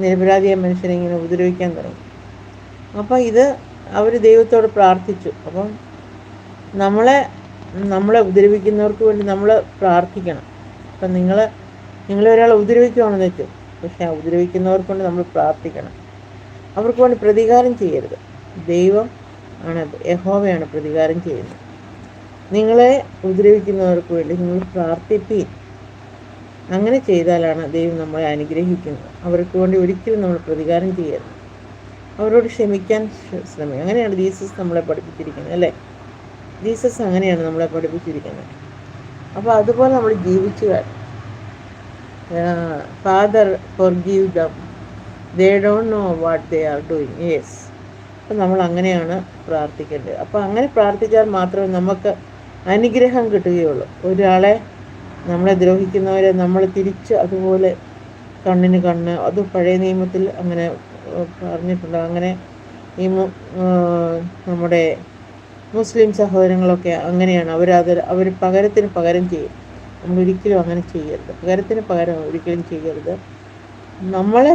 നിരപരാധിയായ മനുഷ്യനെ ഇങ്ങനെ ഉപദ്രവിക്കാൻ തുടങ്ങി. അപ്പോൾ ഇത് അവർ ദൈവത്തോട് പ്രാർത്ഥിച്ചു. അപ്പം നമ്മളെ ഉപദ്രവിക്കുന്നവർക്ക് വേണ്ടി നമ്മൾ പ്രാർത്ഥിക്കണം. അപ്പം നിങ്ങളെ ഒരാൾ ഉപദ്രവിക്കുകയാണെന്ന് വെച്ചു, പക്ഷേ ആ ഉപദ്രവിക്കുന്നവർക്ക് കൊണ്ട് നമ്മൾ പ്രാർത്ഥിക്കണം. അവർക്ക് വേണ്ടി പ്രതികാരം ചെയ്യരുത്. ദൈവം ആണ്, യഹോവയാണ് പ്രതികാരം ചെയ്യുന്നത്. നിങ്ങളെ ഉപദ്രവിക്കുന്നവർക്ക് വേണ്ടി നിങ്ങൾ പ്രാർത്ഥിപ്പീൻ. അങ്ങനെ ചെയ്താലാണ് ദൈവം നമ്മളെ അനുഗ്രഹിക്കുന്നത്. അവർക്ക് വേണ്ടി ഒരിക്കലും നമ്മൾ പ്രതികാരം ചെയ്യരുത്. അവരോട് ക്ഷമിക്കാൻ ശ്രമിക്കുക. അങ്ങനെയാണ് ജീസസ് നമ്മളെ പഠിപ്പിച്ചിരിക്കുന്നത്, അല്ലേ? ജീസസ് അങ്ങനെയാണ് നമ്മളെ പഠിപ്പിച്ചിരിക്കുന്നത്. അപ്പോൾ അതുപോലെ നമ്മൾ ജീവിച്ചു കാണും. Father forgive dum, they don't know what they are doing. Yes. അപ്പം നമ്മൾ അങ്ങനെയാണ് പ്രാർത്ഥിക്കേണ്ടത്. അപ്പോൾ അങ്ങനെ പ്രാർത്ഥിച്ചാൽ മാത്രമേ നമുക്ക് അനുഗ്രഹം കിട്ടുകയുള്ളൂ. ഒരാളെ, നമ്മളെ ദ്രോഹിക്കുന്നവരെ നമ്മൾ തിരിച്ച് അതുപോലെ കണ്ണിന് കണ്ണ്, അത് പഴയ നിയമത്തിൽ അങ്ങനെ പറഞ്ഞിട്ടുണ്ട്. അങ്ങനെ ഈ നമ്മുടെ മുസ്ലിം സഹോദരങ്ങളൊക്കെ അങ്ങനെയാണ്. അവർ പകരത്തിന് പകരം ചെയ്യും. നമ്മളൊരിക്കലും അങ്ങനെ ചെയ്യരുത്. പകരത്തിന് പകരം ഒരിക്കലും ചെയ്യരുത്. നമ്മളെ